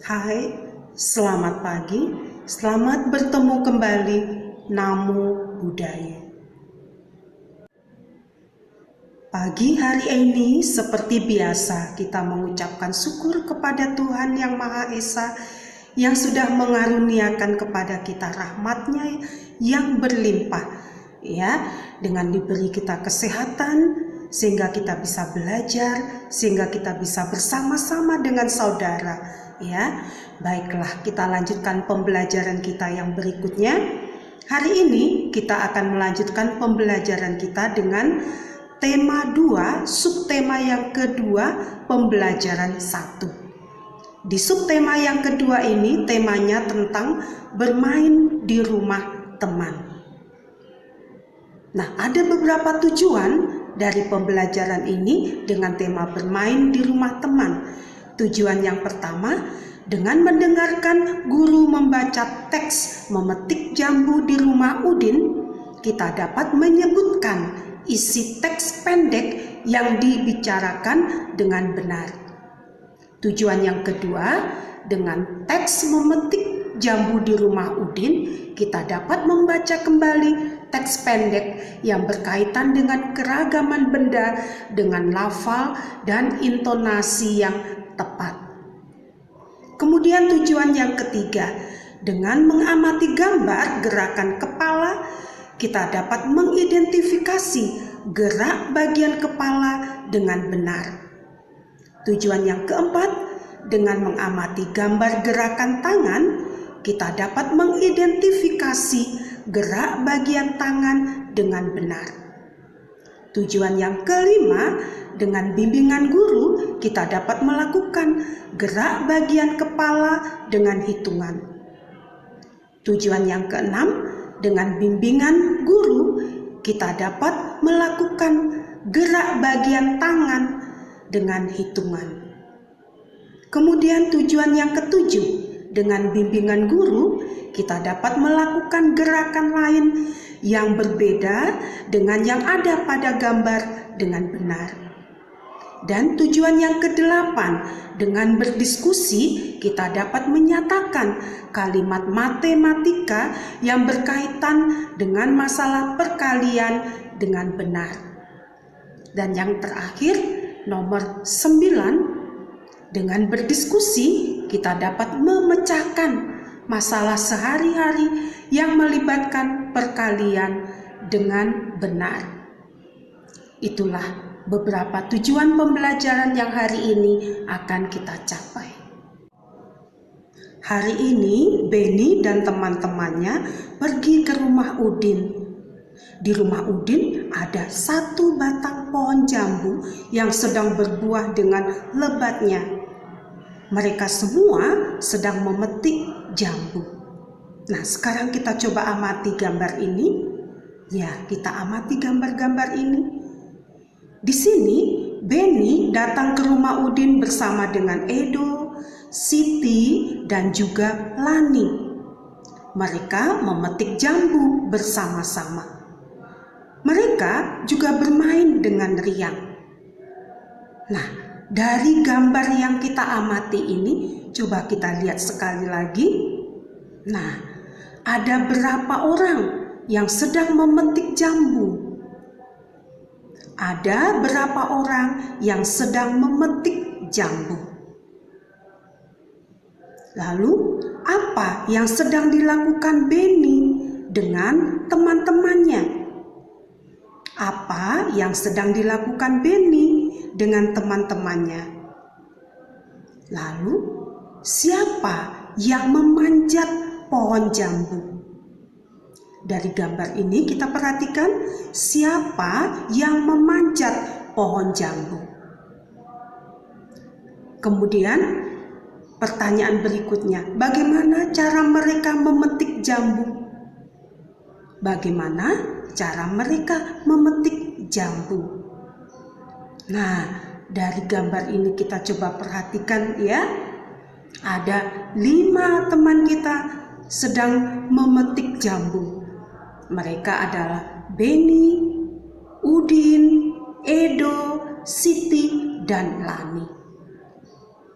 Hai, selamat pagi, selamat bertemu kembali. Namo Buddhaya. Pagi hari ini seperti biasa kita mengucapkan syukur kepada Tuhan Yang Maha Esa yang sudah mengaruniakan kepada kita rahmat-Nya yang berlimpah, ya, dengan diberi kita kesehatan sehingga kita bisa belajar, sehingga kita bisa bersama-sama dengan saudara, ya. Baiklah, kita lanjutkan pembelajaran kita yang berikutnya. Hari ini kita akan melanjutkan pembelajaran kita dengan tema 2, subtema yang kedua, pembelajaran 1. Di subtema yang kedua ini temanya tentang bermain di rumah teman. Nah, ada beberapa tujuan dari pembelajaran ini dengan tema bermain di rumah teman. Tujuan yang pertama, dengan mendengarkan guru membaca teks memetik jambu di rumah Udin, kita dapat menyebutkan isi teks pendek yang dibicarakan dengan benar. Tujuan yang kedua, dengan teks memetik jambu di rumah Udin, kita dapat membaca kembali teks pendek yang berkaitan dengan keragaman benda dengan lafal dan intonasi yang tepat. Kemudian tujuan yang ketiga, dengan mengamati gambar gerakan kepala, kita dapat mengidentifikasi gerak bagian kepala dengan benar. Tujuan yang keempat, dengan mengamati gambar gerakan tangan, kita dapat mengidentifikasi gerak bagian tangan dengan benar. Tujuan yang kelima, dengan bimbingan guru, kita dapat melakukan gerak bagian kepala dengan hitungan. Tujuan yang keenam, dengan bimbingan guru, kita dapat melakukan gerak bagian tangan dengan hitungan. Kemudian tujuan yang ketujuh, dengan bimbingan guru, kita dapat melakukan gerakan lain yang berbeda dengan yang ada pada gambar dengan benar. Dan tujuan yang kedelapan, dengan berdiskusi, kita dapat menyatakan kalimat matematika yang berkaitan dengan masalah perkalian dengan benar. Dan yang terakhir, nomor 9, dengan berdiskusi kita dapat memecahkan masalah sehari-hari yang melibatkan perkalian dengan benar. Itulah beberapa tujuan pembelajaran yang hari ini akan kita capai. Hari ini Beni dan teman-temannya pergi ke rumah Udin. Di rumah Udin ada satu batang pohon jambu yang sedang berbuah dengan lebatnya. Mereka semua sedang memetik jambu. Nah, sekarang kita coba amati gambar ini. Ya, kita amati gambar-gambar ini. Di sini, Beni datang ke rumah Udin bersama dengan Edo, Siti, dan juga Lani. Mereka memetik jambu bersama-sama. Mereka juga bermain dengan riang. Nah, dari gambar yang kita amati ini, coba kita lihat sekali lagi. Nah, ada berapa orang yang sedang memetik jambu? Ada berapa orang yang sedang memetik jambu? Lalu, apa yang sedang dilakukan Beni dengan teman-temannya? Apa yang sedang dilakukan Beni dengan teman-temannya? Lalu, siapa yang memanjat pohon jambu? Dari gambar ini kita perhatikan siapa yang memanjat pohon jambu. Kemudian pertanyaan berikutnya, bagaimana cara mereka memetik jambu? Bagaimana cara mereka memetik jambu? Nah, dari gambar ini kita coba perhatikan ya. Ada 5 teman kita sedang memetik jambu. Mereka adalah Beni, Udin, Edo, Siti, dan Lani.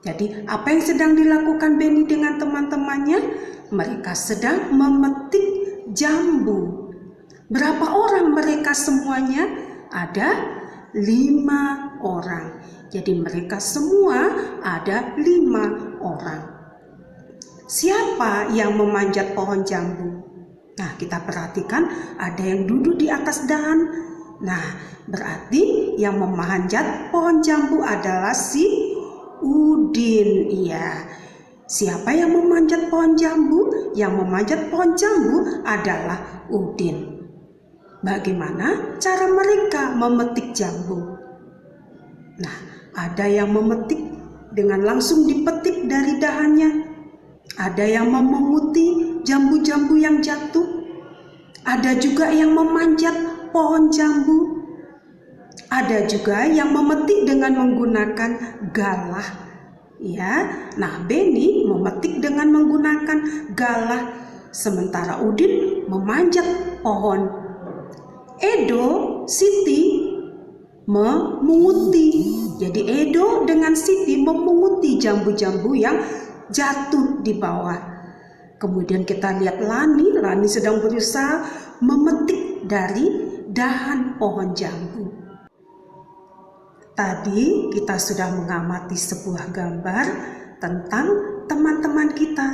Jadi apa yang sedang dilakukan Beni dengan teman-temannya? Mereka sedang memetik jambu. Berapa orang mereka semuanya? Ada 5 orang. Jadi mereka semua ada 5 orang. Siapa yang memanjat pohon jambu? Nah, kita perhatikan ada yang duduk di atas dahan. Nah, berarti yang memanjat pohon jambu adalah si Udin. Iya. Siapa yang memanjat pohon jambu? Yang memanjat pohon jambu adalah Udin. Bagaimana cara mereka memetik jambu? Nah, ada yang memetik dengan langsung dipetik dari dahannya. Ada yang memunguti jambu-jambu yang jatuh. Ada juga yang memanjat pohon jambu. Ada juga yang memetik dengan menggunakan galah. Ya, nah Beni memetik dengan menggunakan galah, sementara Udin memanjat pohon. Edo, Siti memunguti. Jadi Edo dengan Siti memunguti jambu-jambu yang jatuh di bawah. Kemudian kita lihat Lani sedang berusaha memetik dari dahan pohon jambu. Tadi kita sudah mengamati sebuah gambar tentang teman-teman kita,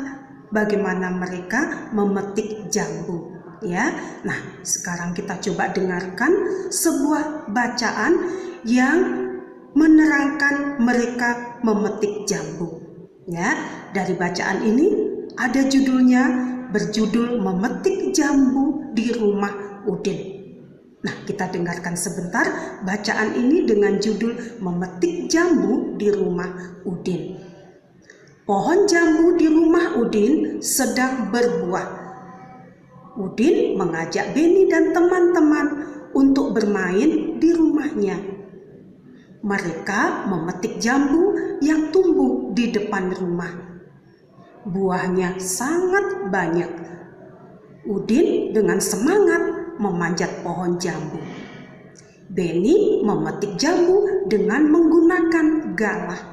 bagaimana mereka memetik jambu. Ya, nah sekarang kita coba dengarkan sebuah bacaan yang menerangkan mereka memetik jambu. Ya, dari bacaan ini ada judulnya, berjudul Memetik Jambu di Rumah Udin. Nah, kita dengarkan sebentar bacaan ini dengan judul Memetik Jambu di Rumah Udin. Pohon jambu di rumah Udin sedang berbuah. Udin mengajak Beni dan teman-teman untuk bermain di rumahnya. Mereka memetik jambu yang tumbuh di depan rumah. Buahnya sangat banyak. Udin dengan semangat memanjat pohon jambu. Beni memetik jambu dengan menggunakan galah.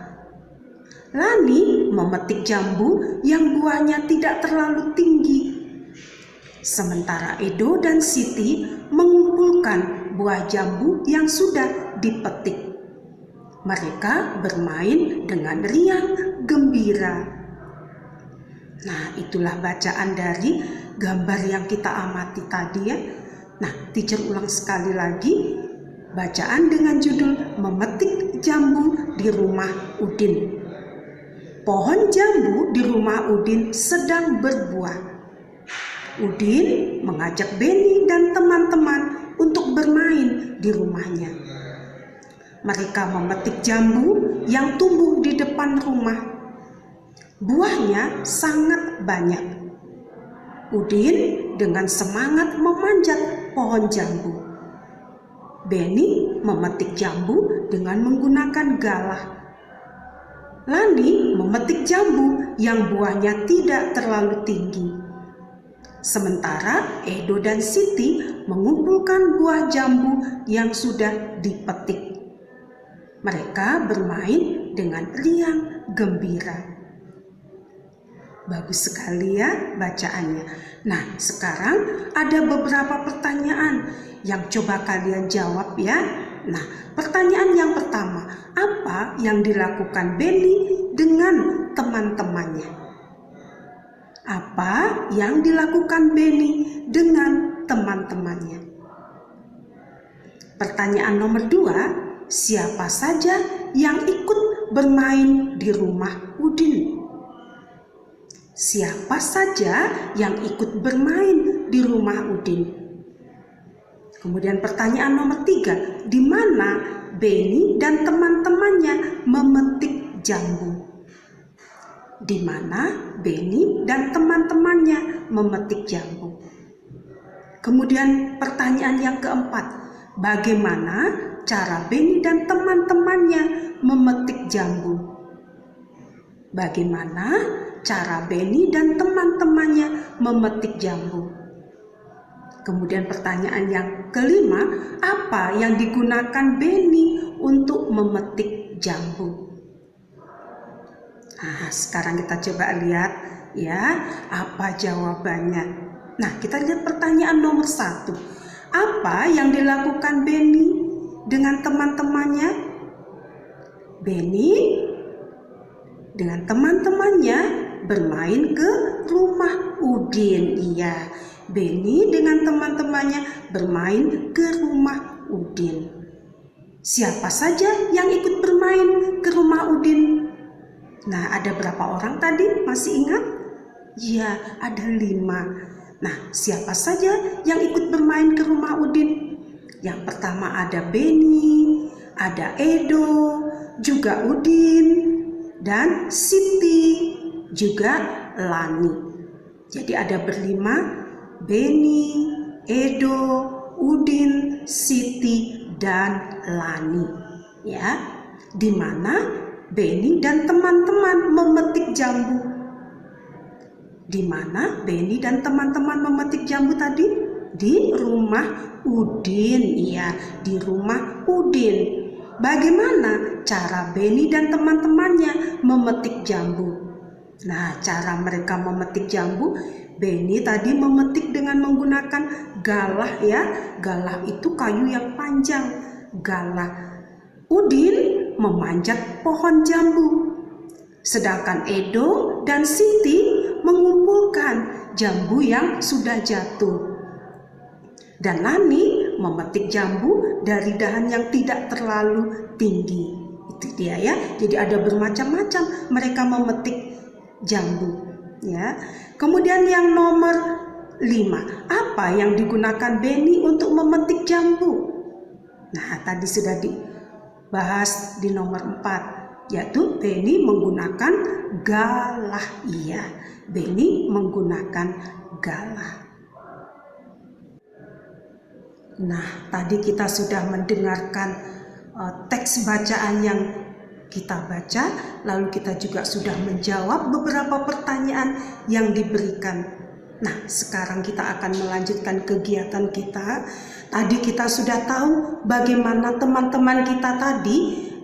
Lani memetik jambu yang buahnya tidak terlalu tinggi. Sementara Edo dan Siti mengumpulkan buah jambu yang sudah dipetik. Mereka bermain dengan riang gembira. Nah, itulah bacaan dari gambar yang kita amati tadi ya. Nah, teacher ulang sekali lagi bacaan dengan judul Memetik Jambu di Rumah Udin. Pohon jambu di rumah Udin sedang berbuah. Udin mengajak Beni dan teman-teman untuk bermain di rumahnya. Mereka memetik jambu yang tumbuh di depan rumah. Buahnya sangat banyak. Udin dengan semangat memanjat pohon jambu. Beni memetik jambu dengan menggunakan galah. Lani memetik jambu yang buahnya tidak terlalu tinggi. Sementara Edo dan Siti mengumpulkan buah jambu yang sudah dipetik. Mereka bermain dengan riang gembira. Bagus sekali ya bacaannya. Nah, sekarang ada beberapa pertanyaan yang coba kalian jawab ya. Nah, pertanyaan yang pertama, apa yang dilakukan Beni dengan teman-temannya? Apa yang dilakukan Beni dengan teman-temannya? Pertanyaan nomor 2, siapa saja yang ikut bermain di rumah Udin? Siapa saja yang ikut bermain di rumah Udin? Kemudian pertanyaan nomor 3, di mana Beni dan teman-temannya memetik jambu? Di mana Beni dan teman-temannya memetik jambu? Kemudian pertanyaan yang keempat, bagaimana cara Beni dan teman-temannya memetik jambu? Bagaimana cara Beni dan teman-temannya memetik jambu? Kemudian pertanyaan yang kelima, apa yang digunakan Beni untuk memetik jambu? Nah, sekarang kita coba lihat ya, apa jawabannya. Nah, kita lihat pertanyaan nomor 1. Apa yang dilakukan Benny dengan teman-temannya? Benny dengan teman-temannya bermain ke rumah Udin. Iya, Benny dengan teman-temannya bermain ke rumah Udin. Siapa saja yang ikut bermain ke rumah Udin? Nah, ada berapa orang tadi? Masih ingat? Ya, ada 5. Nah, siapa saja yang ikut bermain ke rumah Udin? Yang pertama ada Benny, ada Edo, juga Udin, dan Siti, juga Lani. Jadi ada berlima, Benny, Edo, Udin, Siti, dan Lani. Ya, di mana Benny dan teman-teman memetik jambu. Di mana Benny dan teman-teman memetik jambu tadi? Di rumah Udin. Iya, di rumah Udin. Bagaimana cara Benny dan teman-temannya memetik jambu? Nah, cara mereka memetik jambu, Benny tadi memetik dengan menggunakan galah ya. Galah itu kayu yang panjang. Galah. Udin memanjat pohon jambu. Sedangkan Edo dan Siti mengumpulkan jambu yang sudah jatuh. Dan Lani memetik jambu dari dahan yang tidak terlalu tinggi. Itu dia ya. Jadi ada bermacam-macam mereka memetik jambu. Ya. Kemudian yang nomor 5. Apa yang digunakan Benny untuk memetik jambu? Nah, tadi sudah dibahas di nomor 4, yaitu Benny menggunakan galah. Iya, Benny menggunakan galah. Nah, tadi kita sudah mendengarkan teks bacaan yang kita baca, lalu kita juga sudah menjawab beberapa pertanyaan yang diberikan. Nah, sekarang kita akan melanjutkan kegiatan kita. Tadi kita sudah tahu bagaimana teman-teman kita tadi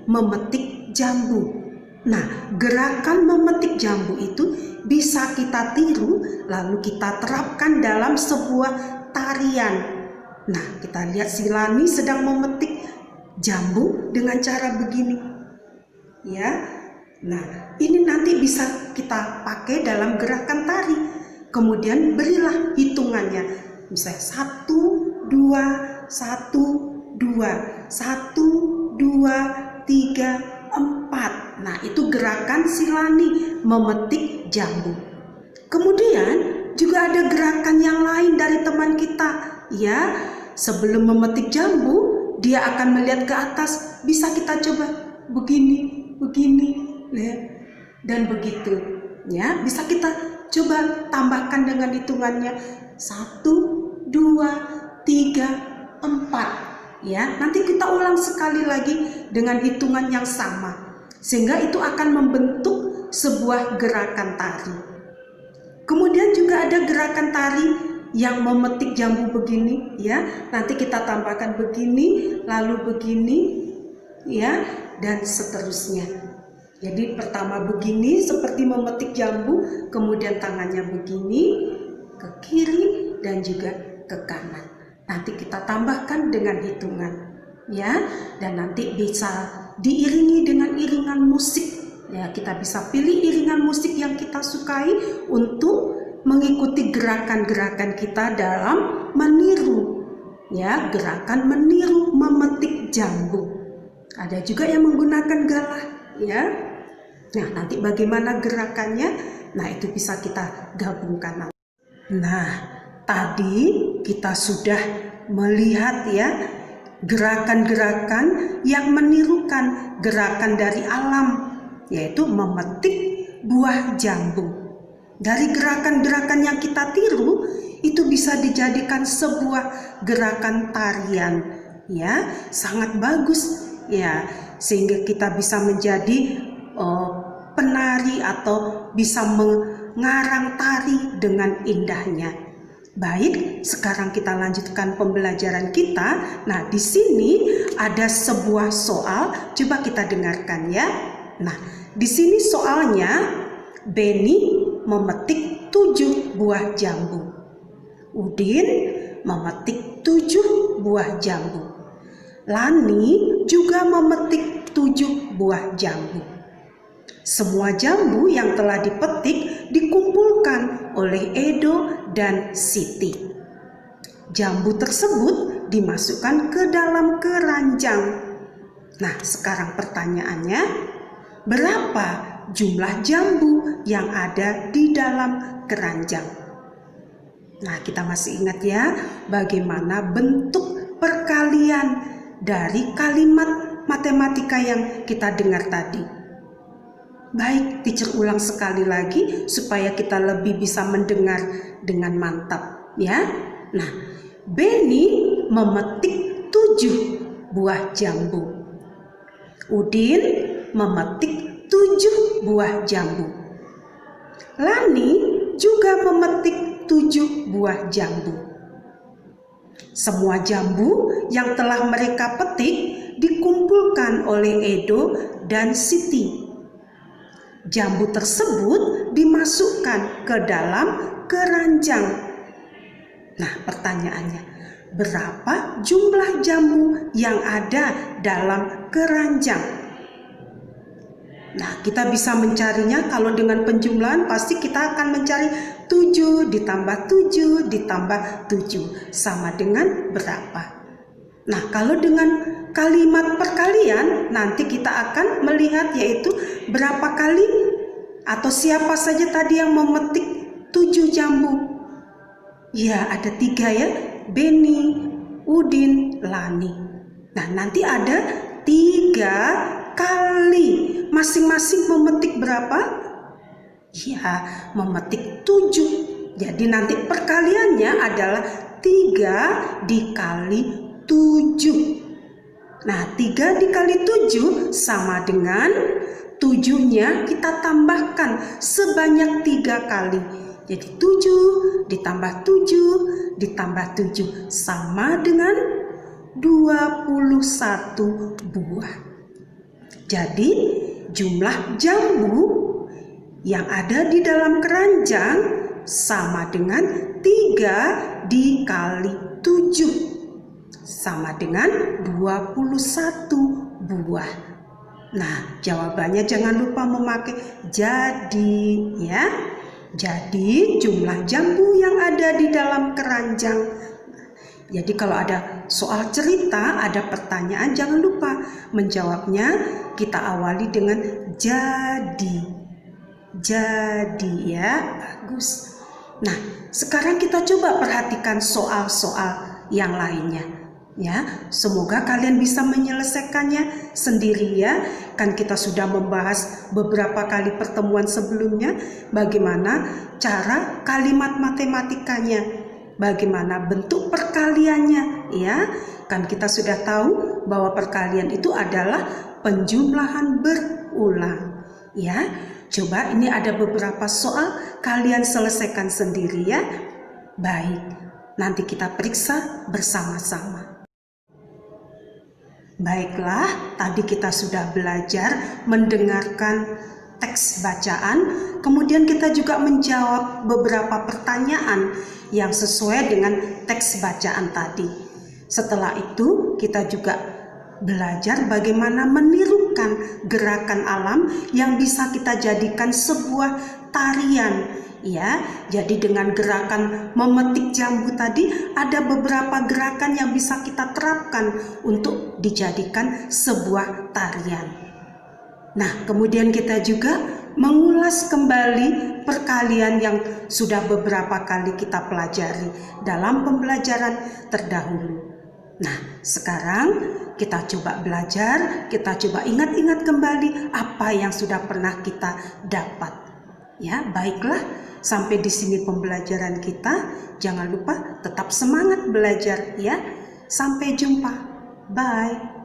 memetik jambu. Nah, gerakan memetik jambu itu bisa kita tiru lalu kita terapkan dalam sebuah tarian. Nah, kita lihat si Lani sedang memetik jambu dengan cara begini. Ya. Nah, ini nanti bisa kita pakai dalam gerakan tari. Kemudian berilah hitungannya. Misalnya 1, 2, 1, 2, 1, 2, 3, 4. Nah, itu gerakan si Lani memetik jambu. Kemudian juga ada gerakan yang lain dari teman kita. Ya, sebelum memetik jambu, dia akan melihat ke atas. Bisa kita coba begini, begini, ya, dan begitu. Ya, bisa kita coba tambahkan dengan hitungannya 1, 2, 3, 4. Ya, nanti kita ulang sekali lagi dengan hitungan yang sama, sehingga itu akan membentuk sebuah gerakan tari. Kemudian juga ada gerakan tari yang memetik jambu begini, ya. Nanti kita tambahkan begini, lalu begini, ya, dan seterusnya. Jadi pertama begini seperti memetik jambu, kemudian tangannya begini ke kiri dan juga ke kanan. Nanti kita tambahkan dengan hitungan, ya, dan nanti bisa diiringi dengan iringan musik. Ya, kita bisa pilih iringan musik yang kita sukai untuk mengikuti gerakan-gerakan kita dalam meniru, ya, gerakan meniru memetik jambu. Ada juga yang menggunakan galah, ya. Nah, nanti bagaimana gerakannya? Nah, itu bisa kita gabungkan. Nah, tadi kita sudah melihat ya gerakan-gerakan yang menirukan gerakan dari alam, yaitu memetik buah jambu. Dari gerakan-gerakan yang kita tiru itu bisa dijadikan sebuah gerakan tarian, ya, sangat bagus, ya, sehingga kita bisa menjadi penari atau bisa mengarang tari dengan indahnya. Baik, sekarang kita lanjutkan pembelajaran kita. Nah, di sini ada sebuah soal, coba kita dengarkan ya. Nah, di sini soalnya Beni memetik 7 buah jambu. Udin memetik 7 buah jambu. Lani juga memetik 7 buah jambu. Semua jambu yang telah dipetik dikumpulkan oleh Edo dan Siti. Jambu tersebut dimasukkan ke dalam keranjang. Nah, sekarang pertanyaannya, berapa jumlah jambu yang ada di dalam keranjang? Nah, kita masih ingat ya bagaimana bentuk perkalian dari kalimat matematika yang kita dengar tadi. Baik, teacher ulang sekali lagi supaya kita lebih bisa mendengar dengan mantap ya. Nah, Beni memetik 7 buah jambu. Udin memetik 7 buah jambu. Lani juga memetik 7 buah jambu. Semua jambu yang telah mereka petik dikumpulkan oleh Edo dan Siti. Jambu tersebut dimasukkan ke dalam keranjang. Nah, pertanyaannya, berapa jumlah jambu yang ada dalam keranjang? Nah, kita bisa mencarinya kalau dengan penjumlahan pasti kita akan mencari 7 ditambah 7 ditambah 7 sama dengan berapa. Nah, kalau dengan kalimat perkalian nanti kita akan melihat yaitu berapa kali atau siapa saja tadi yang memetik 7 jambu. Ya, ada 3 ya, Beni, Udin, Lani. Nah, nanti ada 3 kali masing-masing memetik berapa? Ya, memetik 7. Jadi nanti perkaliannya adalah 3 dikali 7. Nah, 3 dikali 7 sama dengan 7-nya kita tambahkan sebanyak 3 kali. Jadi 7 ditambah 7 ditambah 7 sama dengan 21 buah. Jadi jumlah jambu yang ada di dalam keranjang sama dengan 3 dikali 7 sama dengan 21 buah. Nah, jawabannya jangan lupa memakai jadi ya. Jadi jumlah jambu yang ada di dalam keranjang. Jadi kalau ada soal cerita, ada pertanyaan, jangan lupa menjawabnya. Kita awali dengan jadi. Jadi ya, bagus. Nah, sekarang kita coba perhatikan soal-soal yang lainnya. Ya, semoga kalian bisa menyelesaikannya sendiri ya. Kan kita sudah membahas beberapa kali pertemuan sebelumnya bagaimana cara kalimat matematikanya, bagaimana bentuk perkaliannya ya. Kan kita sudah tahu bahwa perkalian itu adalah penjumlahan berulang ya. Coba ini ada beberapa soal, kalian selesaikan sendiri ya. Baik, nanti kita periksa bersama-sama. Baiklah, tadi kita sudah belajar mendengarkan teks bacaan, kemudian kita juga menjawab beberapa pertanyaan yang sesuai dengan teks bacaan tadi. Setelah itu, kita juga belajar bagaimana menirukan gerakan alam yang bisa kita jadikan sebuah tarian. Ya, jadi dengan gerakan memetik jambu tadi ada beberapa gerakan yang bisa kita terapkan untuk dijadikan sebuah tarian. Nah, kemudian kita juga mengulas kembali perkalian yang sudah beberapa kali kita pelajari dalam pembelajaran terdahulu. Nah, sekarang kita coba belajar, kita coba ingat-ingat kembali apa yang sudah pernah kita dapat. Ya, baiklah. Sampai di sini pembelajaran kita. Jangan lupa tetap semangat belajar ya. Sampai jumpa. Bye.